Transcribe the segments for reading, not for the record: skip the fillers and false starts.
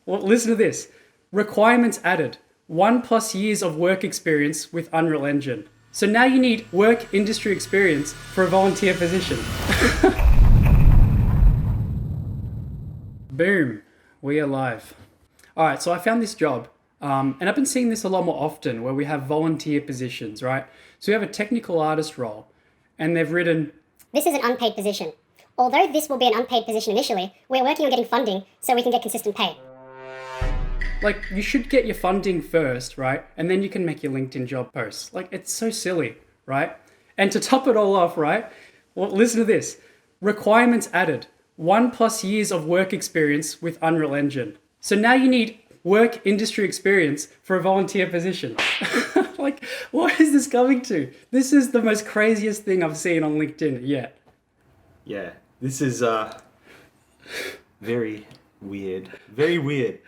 Well, listen to this. Requirements added. 1+ years of work experience with Unreal Engine. So now you need work industry experience for a volunteer position. Boom. We are live. All right, so I found this job. And I've been seeing this a lot more often where we have volunteer positions, right? So we have a technical artist role and they've written, "This is an unpaid position. Although this will be an unpaid position initially, we're working on getting funding so we can get consistent pay." like, you should get your funding first, right? And then you can make your LinkedIn job posts. Like, it's so silly, right? And to top it all off, right? Well, listen to this. Requirements added. 1+ years of work experience with Unreal Engine. So now you need work industry experience for a volunteer position. Like, what is this coming to? This is the most craziest thing I've seen on LinkedIn yet. Yeah, this is very weird. Very weird.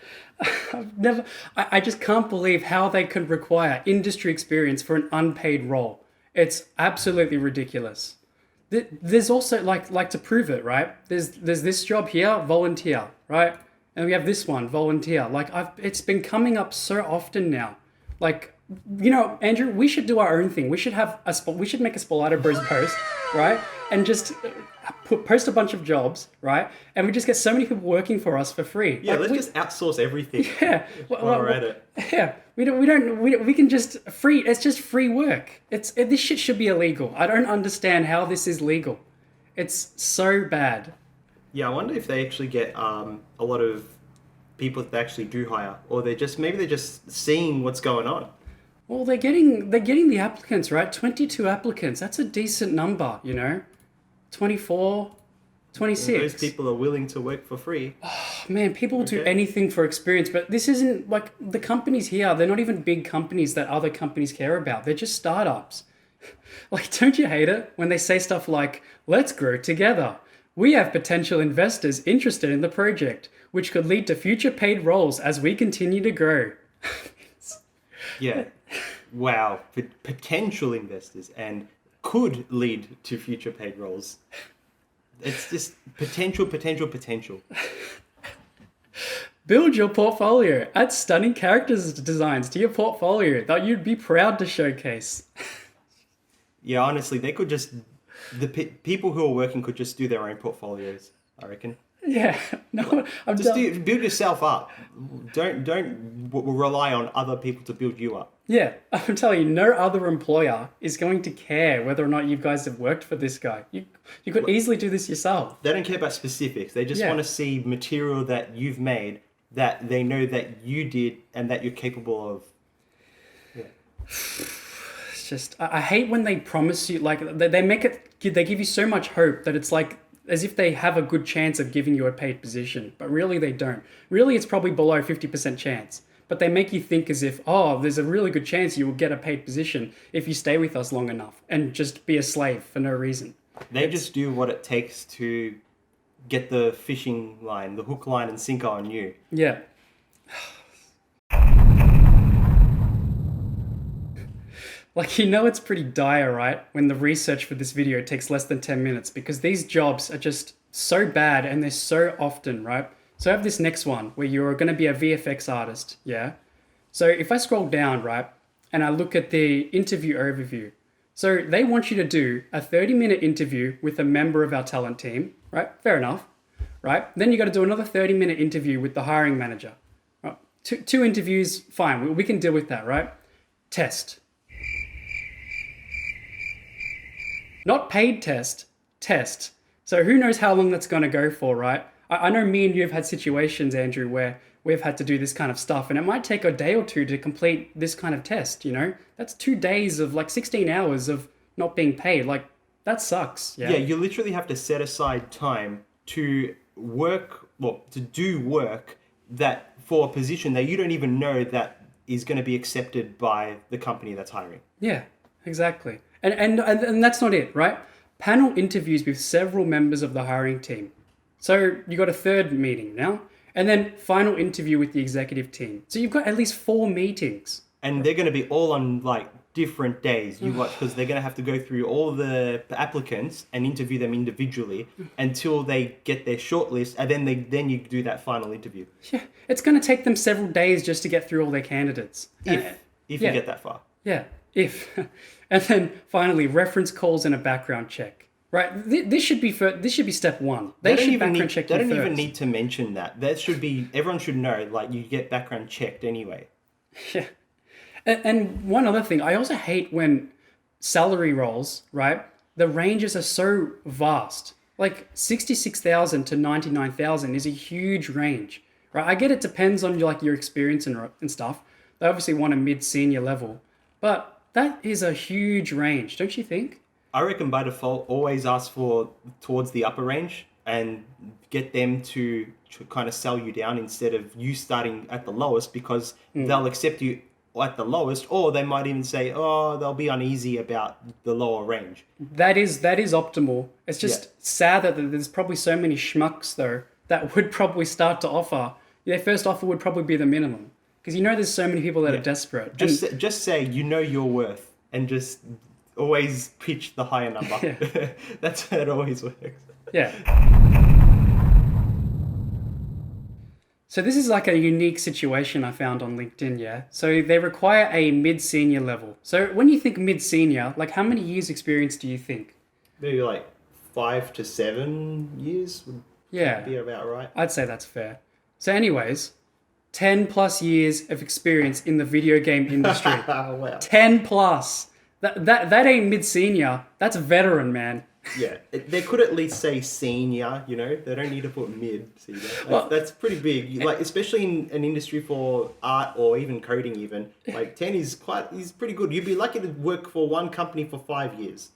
I just can't believe how they could require industry experience for an unpaid role. It's absolutely ridiculous. There's also like to prove it, right? There's this job here, volunteer, right? And we have this one, volunteer. It's been coming up so often now. Like, Andrew, we should do our own thing. We should make a Spolato Bros post, right? And just post a bunch of jobs, right? And we just get so many people working for us for free. Yeah, let's just outsource everything. Yeah, while we're at it. Yeah, we can just free. It's just free work. This shit should be illegal. I don't understand how this is legal. It's so bad. Yeah, I wonder if they actually get a lot of people that they actually do hire, or they're just seeing what's going on. Well, they're getting the applicants, right? 22 applicants. That's a decent number, 24, 26. Those people are willing to work for free. Man, people will do anything for experience, but this isn't like the companies here. They're not even big companies that other companies care about. They're just startups. Like, don't you hate it when they say stuff like, "Let's grow together. We have potential investors interested in the project, which could lead to future paid roles as we continue to grow." Yeah. Wow. Potential investors and could lead to future paid roles. It's just potential. Build your portfolio. Add stunning characters designs to your portfolio that you'd be proud to showcase. Yeah, honestly, they could just... people who are working could just do their own portfolios, I reckon. Yeah, no, I'm just build yourself up. Don't rely on other people to build you up. Yeah, I'm telling you, no other employer is going to care whether or not you guys have worked for this guy. You could easily do this yourself. They don't care about specifics. They just want to see material that you've made that they know that you did and that you're capable of. Yeah. It's just, I hate when they promise you, like, they give you so much hope that it's like, as if they have a good chance of giving you a paid position, but really they don't. Really, it's probably below 50% chance. But they make you think as if, there's a really good chance you will get a paid position if you stay with us long enough and just be a slave for no reason. They just do what it takes to get the fishing line, the hook, line, and sinker on you. Yeah. Like, it's pretty dire, right? When the research for this video takes less than 10 minutes because these jobs are just so bad and they're so often, right? So I have this next one where you're going to be a VFX artist, yeah? So if I scroll down, right, and I look at the interview overview, so they want you to do a 30-minute interview with a member of our talent team, right? Fair enough, right? Then you got to do another 30-minute interview with the hiring manager. Right? Two interviews, fine, we can deal with that, right? Test. Not paid test. So who knows how long that's going to go for, right? I know me and you have had situations, Andrew, where we've had to do this kind of stuff, and it might take a day or two to complete this kind of test, That's 2 days of 16 hours of not being paid. Like, that sucks. Yeah, you literally have to set aside time to do work that for a position that you don't even know that is going to be accepted by the company that's hiring. Yeah, exactly. And that's not it, right? Panel interviews with several members of the hiring team. So you got a third meeting now, and then final interview with the executive team. So you've got at least 4 meetings. and they're going to be all on like different days. You watch, because they're going to have to go through all the applicants and interview them individually until they get their shortlist, and then you do that final interview. Yeah, it's going to take them several days just to get through all their candidates. If yeah. you get that far. Yeah, if. And then finally, reference calls and a background check. Right, this should be step one. They should background check you They don't first. even need to mention that. That should be, everyone should know, like, you get background checked anyway. Yeah. And one other thing, I also hate when salary rolls, right? The ranges are so vast. Like 66,000 to 99,000 is a huge range, right? I get it depends on your experience and stuff. They obviously want a mid-senior level, but that is a huge range, don't you think? I reckon by default, always ask for towards the upper range and get them to kind of sell you down instead of you starting at the lowest, because they'll accept you at the lowest, or they might even say, oh, they'll be uneasy about the lower range. That is optimal. It's just sad that there's probably so many schmucks though that would probably start to offer. Their first offer would probably be the minimum, because there's so many people that are desperate. Just say you know your worth and just always pitch the higher number. Yeah. That's how it always works. Yeah. So this is like a unique situation I found on LinkedIn, yeah? So they require a mid-senior level. So when you think mid-senior, like how many years experience do you think? Maybe like 5 to 7 years would be about right. I'd say that's fair. So anyways, 10 plus years of experience in the video game industry. Wow. 10 plus. That ain't mid-senior. That's veteran, man. Yeah, they could at least say senior, they don't need to put mid. See, that's pretty big. Like, especially in an industry for art or even coding even, like 10 is pretty good. You'd be lucky to work for one company for 5 years.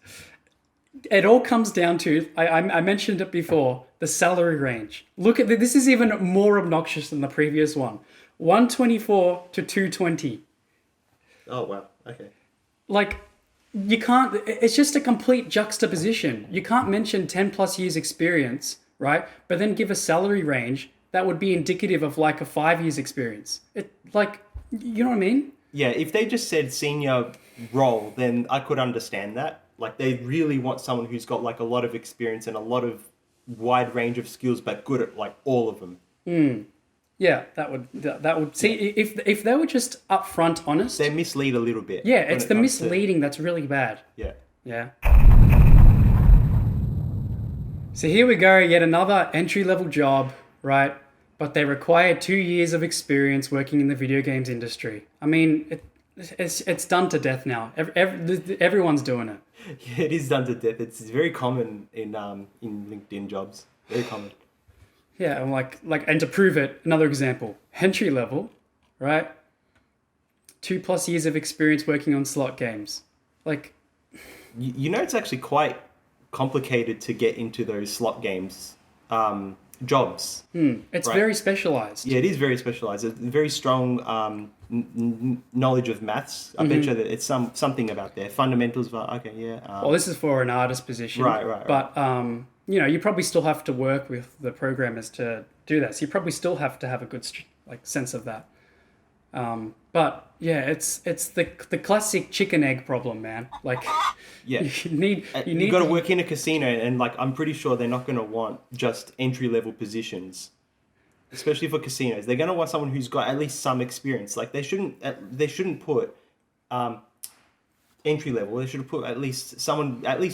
It all comes down to, I mentioned it before, the salary range. Look at this is even more obnoxious than the previous one. 124 to 220. Oh, wow. Okay. Like, you can't, it's just a complete juxtaposition. You can't mention 10 plus years experience, right? But then give a salary range that would be indicative of like a 5 years experience. You know what I mean? Yeah, if they just said senior role, then I could understand that. Like, they really want someone who's got like a lot of experience and a lot of wide range of skills, but good at like all of them. Yeah, that would see if they were just upfront honest. They mislead a little bit. Yeah, it's the misleading that's really bad. Yeah. Yeah. So here we go, yet another entry-level job, right? But they require 2 years of experience working in the video games industry. I mean, it's done to death now. Everyone's doing it. Yeah, it is done to death. It's very common in LinkedIn jobs. Very common. Yeah, I'm like, and to prove it, another example, entry level, right? 2+ years of experience working on slot games. Like, it's actually quite complicated to get into those slot games jobs. It's very specialized. Yeah, it is very specialized. It's very strong knowledge of maths. I bet you that it's something about their fundamentals. Okay, yeah. Well, this is for an artist position. Right. But you probably still have to work with the programmers to do that. So you probably still have to have a good sense of that. But yeah, it's the classic chicken egg problem, man. Like, yeah, you got to work in a casino, and like I'm pretty sure they're not going to want just entry level positions, especially for casinos. They're going to want someone who's got at least some experience. Like they shouldn't put entry level. They should put at least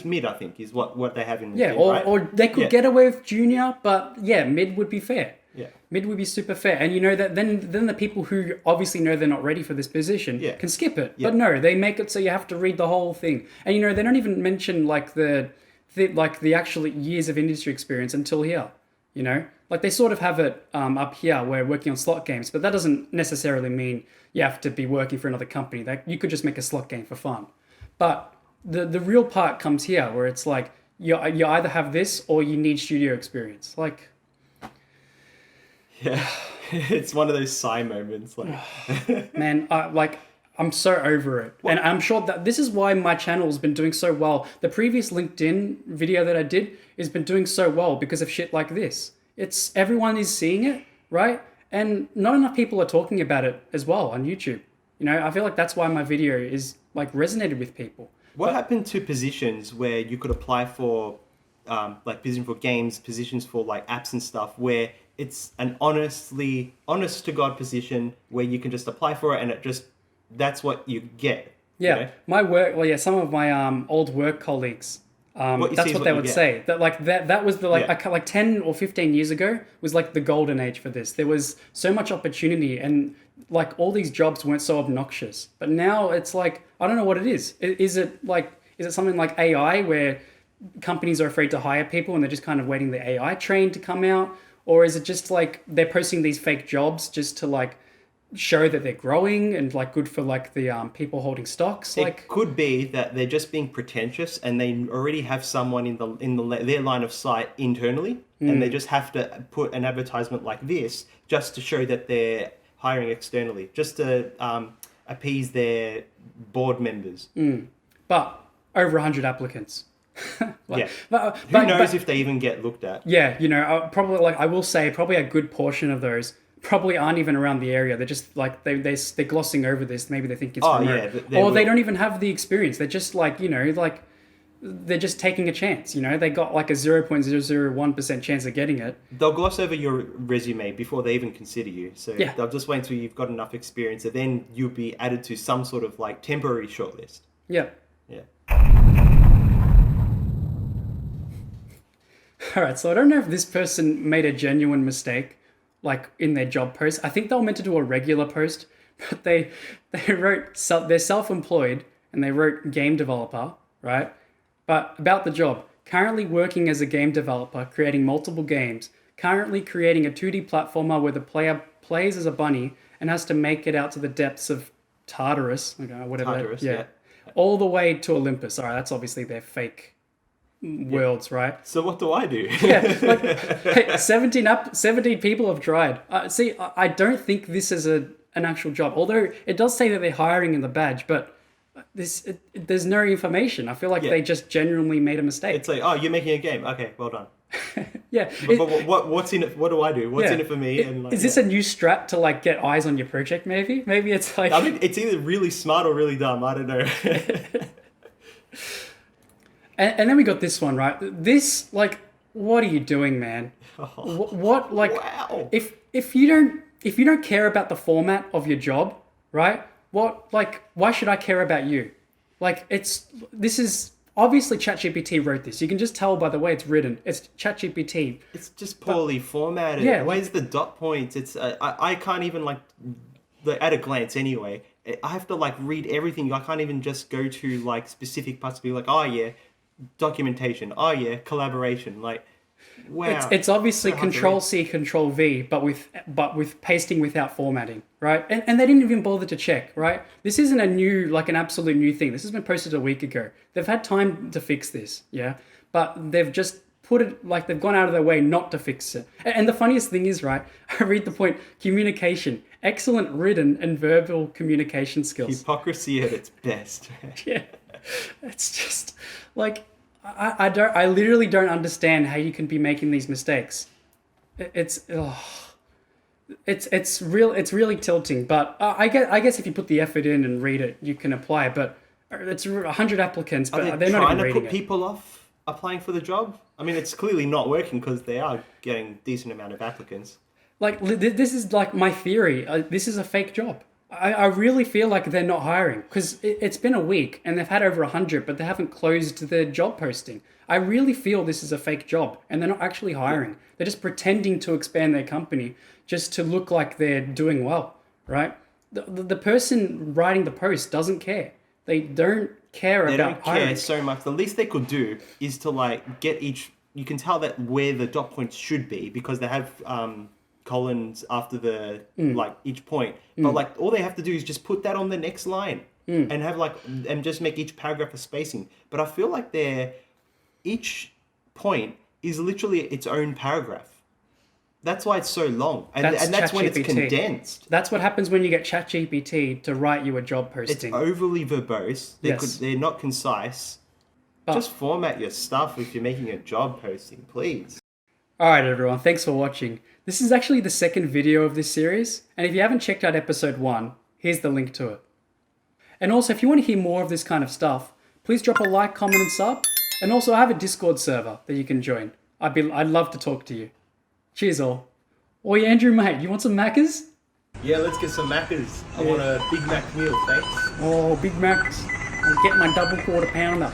mid. I think is what they have in the right? or they could get away with junior, but yeah, mid would be fair. Yeah. Mid would be super fair. And that then the people who obviously know they're not ready for this position can skip it. Yeah. But no, they make it so you have to read the whole thing. And they don't even mention like the actual years of industry experience until here. Like they sort of have it up here where working on slot games, but that doesn't necessarily mean you have to be working for another company. That you could just make a slot game for fun. But the real part comes here where it's like you either have this or you need studio experience. Like, yeah, it's one of those sigh moments. Like, man, I'm so over it. And I'm sure that this is why my channel has been doing so well. The previous LinkedIn video that I did has been doing so well because of shit like this. Everyone is seeing it, right? And not enough people are talking about it as well on YouTube. You know, I feel like that's why my video is like resonated with people. What happened to positions where you could apply for, like position for games, positions for like apps and stuff, where it's an honest to God position where you can just apply for it and it just, that's what you get. Yeah, you know? my work. Well, yeah, some of my old work colleagues. What you That's see is what what they you would get. say. That like that was the like Yeah. like 10 or 15 years ago was like the golden age for this. There was so much opportunity and like all these jobs weren't so obnoxious. But now it's like I don't know what it is. Is it something like AI where companies are afraid to hire people and they're just kind of waiting the AI train to come out, or is it just like they're posting these fake jobs just to like show that they're growing and like good for like the people holding stocks? Like It could be that they're just being pretentious and they already have someone their line of sight internally, and they just have to put an advertisement like this just to show that they're hiring externally, just to appease their board members. but over 100 applicants. Yeah. But, Who knows if they even get looked at? yeah, you know, probably like I will say probably a good portion of those probably aren't even around the area. They're just like they're glossing over this. Maybe they think it's remote. they Or they will. don't even have the experience. They're just like, you know, like they're just taking a chance, you know. They got like a 0.001% chance of getting it. They'll gloss over your resume before they even consider you. So Yeah. they'll just wait until you've got enough experience, and then you'll be added to some sort of like temporary shortlist. Yeah. Yeah. All right, so I don't know if this person made a genuine mistake, like in their job post. I think they were meant to do a regular post, but they wrote they're self-employed and they wrote game developer, right? But about the job, currently working as a game developer, creating multiple games, currently creating a 2D platformer where the player plays as a bunny and has to make it out to the depths of Tartarus, whatever. Tartarus, yeah. All the way to Olympus. All right, that's obviously their fake worlds, right? So what do I do? Yeah, like hey, 17 people have tried. See, I don't think this is an actual job. Although it does say that they're hiring in the badge, but there's no information. I feel like Yeah. they just genuinely made a mistake. It's like, oh, you're making a game. Okay, well done. Yeah. But what's in it? What do I do? What's yeah. in it for me? And like, Is this a new strat to like get eyes on your project? Maybe it's like. I mean, it's either really smart or really dumb. I don't know. And then we got this one, right? This, like, what are you doing, man? What like, Wow. if you don't care about the format of your job, right? What, like, why should I care about you? Like, this is obviously ChatGPT wrote this. You can just tell by the way it's written. It's ChatGPT. It's just poorly formatted. Yeah. Where's the dot points? It's I can't even like at a glance anyway. I have to like read everything. I can't even just go to like specific parts to be like, oh yeah, documentation. Oh yeah, collaboration. Like, wow. It's obviously So hard to Control read. C, Control V, but with pasting without formatting, right? And they didn't even bother to check, right? This isn't an absolute new thing. This has been posted a week ago. They've had time to fix this, yeah, but they've just put it like they've gone out of their way not to fix it. And the funniest thing is, right? I read the point: communication, excellent written and verbal communication skills. Hypocrisy at its best. Yeah, it's just like I literally don't understand how you can be making these mistakes. It's really tilting. But I guess if you put the effort in and read it, you can apply. But it's 100 applicants, but Are they they're not trying even to reading put it. people off applying for the job? I mean, it's clearly not working because they are getting decent amount of applicants. Like this is like my theory. This is a fake job. I really feel like they're not hiring because it's been a week and they've had over 100, but they haven't closed their job posting. I really feel this is a fake job and they're not actually hiring. They're just pretending to expand their company just to look like they're doing well, right? The person writing the post doesn't care. They don't care They about don't care hiring. so much. The least they could do is to like get each. You can tell that where the dot points should be because they have colons after the like each point. But like all they have to do is just put that on the next line and have like and just make each paragraph a spacing. But I feel like each point is literally its own paragraph. That's why it's so long, and that's when it's ChatGPT. condensed. That's what happens when you get ChatGPT to write you a job It's posting. overly verbose. Yes. They're not concise. But- Just format your stuff if you're making a job posting, please. All right, everyone. Thanks for watching. This is actually the second video of this series. And if you haven't checked out episode 1, here's the link to it. And also, if you want to hear more of this kind of stuff, please drop a like, comment, and sub. And also, I have a Discord server that you can join. I'd love to talk to you. Cheers, all. Oi, Andrew, mate, you want some Maccas? Yeah, let's get some Maccas. I want a Big Mac meal, thanks. Oh, Big Macs. I'll get my double quarter pounder.